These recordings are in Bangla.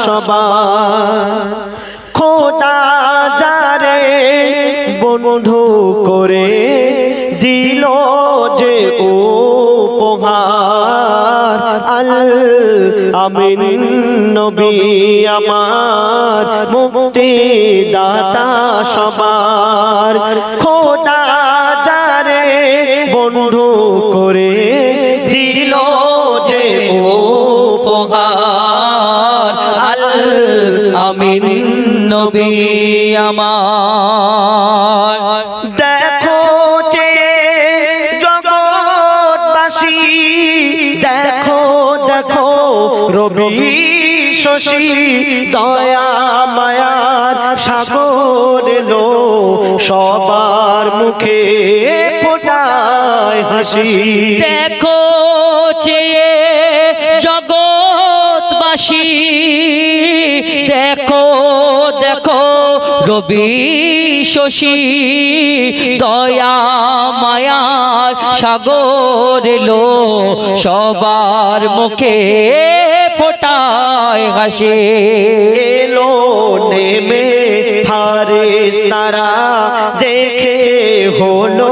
সবার খোদা যারে বন্ধু করে দিল যে উপহার আল আমিন নবী আমার মুক্তি দাতা সবার খোদা যারে বন্ধু করে দিল যে উপহার আল আমিন নবী আমার দেখো যে জগৎবাসী দেখো দেখো রবি শশী দয়া মায়ার সাগর এলো সবার মুখে ফোটায় হাসি দেখো চেয়ে জগৎবাসী দেখো দেখো রবি শশী দয়া মায়ার সাগর এলো সবার মুখে ফোটায় হাসি এলো নেমে ফারেশতারা দেখে হলো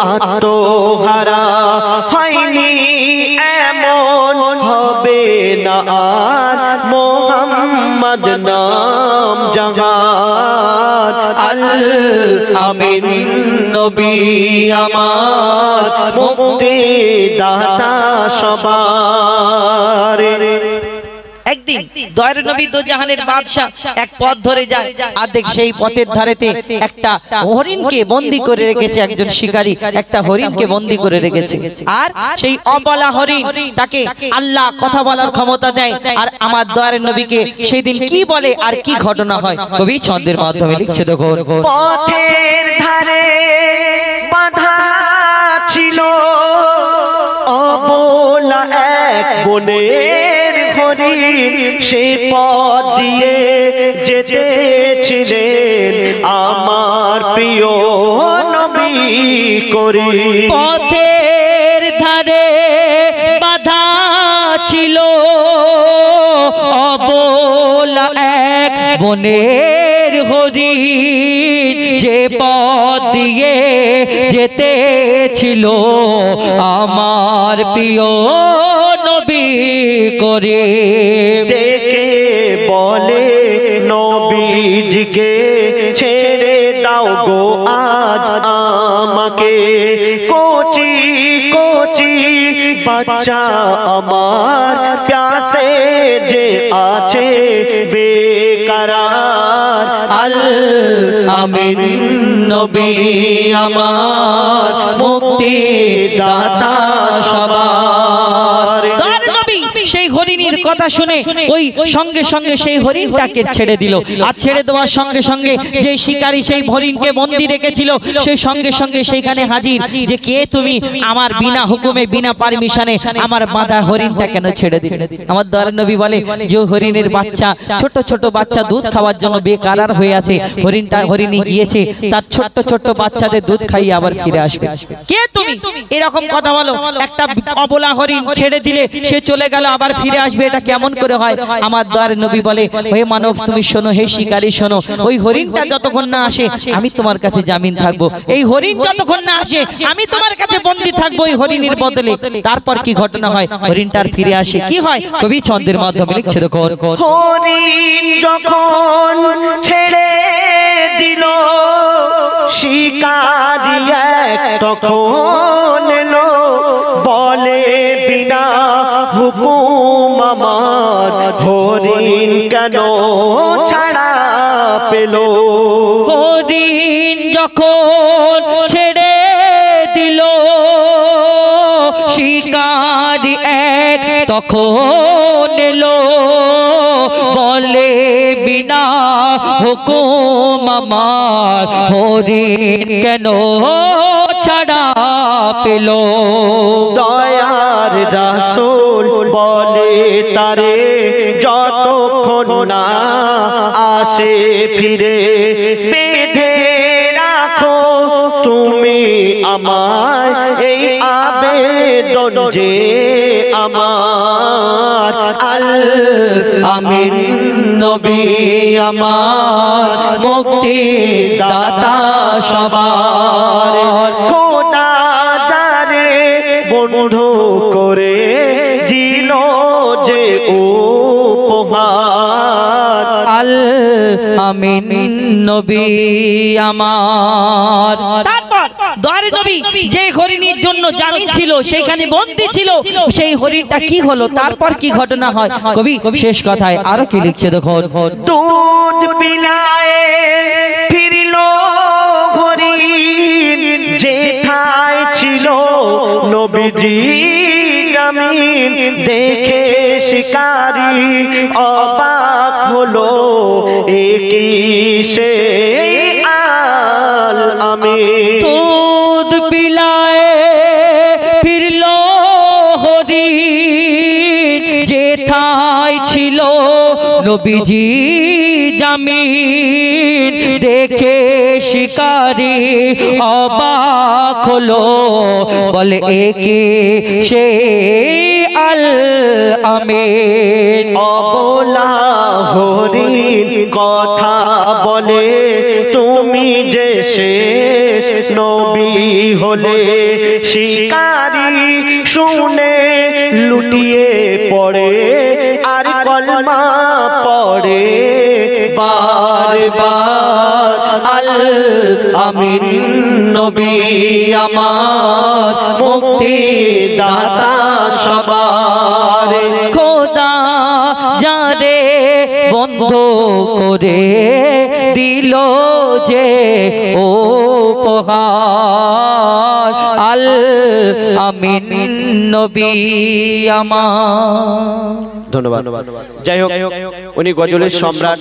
আত্মহারা হয়নি এমন হবে না আর মোহাম্মদ নাম জাহান আল আমিন নবী আমার মুক্তি দাতা সবার একদিন দয়ার নবী দো জাহানের বাদশা এক পথ ধরে যায় আর দেখ সেই পথের ধারেতে একটা হরিণকে বন্দী করে রেখেছে একজন শিকারী একটা হরিণকে বন্দী করে রেখেছে আর সেই অবলা হরিণ তাকে আল্লাহ কথা বলার ক্ষমতা দেয় আর আমার দয়ার নবীকে সেই দিন কি বলে আর কি ঘটনা হয় কবি ছন্দের মাধ্যমে লিখছে দেখো পথের ধারে বাঁধা ছিল অবলা এক বনের হরিণ সে পথ দিয়ে যেতেছিলেন আমার প্রিয় নবী করিম পথের ধারে বাঁধা ছিল অবলা এক বনের হরিণ যে পথ দিয়ে যেতেছিল আমার প্রিয় নবী করিম ডেকে বলে নবীজিকে ছেড়ে দাও গো আজ আমাকে কোচি কোচি বাচ্চা আমার প্যাসে যে আছে বেকরার আল আমিন নবী আমার মুক্তি দাতা সবার সেই হরিণীর কথা শুনে ওই সঙ্গে সঙ্গে সেই হরিণটাকে ছেড়ে দিল আর ছেড়ে দেওয়ার সঙ্গে সঙ্গে যে শিকারী সেই হরিণকে বন্দী রেখেছিল সেই সঙ্গে সঙ্গে সেইখানে হাজির যে কে তুমি আমার বিনা হুকুমে বিনা পারমিশনে আমার বাঁধা হরিণটা কেন ছেড়ে দিলে আমার দয়ার নবী বলে যে হরিণের বাচ্চা ছোট ছোট বাচ্চা দুধ খাওয়ার জন্য বেকারার হয়ে আছে হরিণী গিয়েছে তার ছোট্ট ছোট্ট বাচ্চাদের দুধ খাইয়ে আবার ফিরে আসবে কে তুমি এরকম কথা বলো একটা অবলা হরিণ ছেড়ে দিলে সে চলে গেল আবার ফিরে আসবে এটা কেমন করে হয় আমার দয়ার নবী বলে হে মানব তুমি শোনো হে শিকারী শোনো ওই হরিণটা যতক্ষণ না আসে আমি তোমার কাছে জামিন থাকবো এই হরিণ যতক্ষণ না আসে আমি তোমার কাছে বন্দী থাকবো ওই হরিণের বদলে তারপর কি ঘটনা হয় হরিণটার ফিরে আসে কি হয় কবি ছন্দের মাধ্যমে লিখছে দেখো হরিণ যখন ছেড়ে দিল শিকারী এক তখন এলো বলে বিনা হুকুম আমার হরিণ কেন ছাড়া পেল হরিণ যখন ছেড়ে দিল শিকারী এক তখন এলো বলে বিনা হুকুম আমার হরিণ কেন ছাড়া পেল দয়ার রাসূল বলে তারে যতক্ষণ না আসে ফিরে বেঁধে রাখো তুমি আমায় এই আবেদন যে আমার আল আমিন নবী আমার মুক্তির দাতা সবার খোদা যারে বন্ধু করে দিল যে উপহার আল আমিন নবী আমার। তারপর দয়ার নবী যে হরিণীর জন্য জামিন ছিল সেইখানে বন্দী ছিল, সেই হরিণটা কি হলো, তারপর কি ঘটনা হয় কবি শেষ কথায় আরো কি লিখছে দেখো। দুধ পিলায়ে ফিরলো হরিণ যেথায় ছিল নবীজি জামিন দেখে শিকারী অবাক হলো একই সে আল আমিন। দুধ পিলায়ে ফিরলো হরিণ যেথায় ছিল নবীজি জামিন দেখে শিকারী অবাক হলো বলে একে সে আল আমিন। অবলা হরিণ কথা বলে তুমি যে শেষ নবী হলে শিকারী শুনে লুটিয়ে পড়ে আর কলমা পড়ে বারবার আল আমিন নবী আমার মুক্তি দাতা সবার খোদা যারে বন্ধ করে দিল যে উপহার আল আমিন নবী আমার। ধন্যবাদ। যাই হোক উনি গজলের সম্রাট।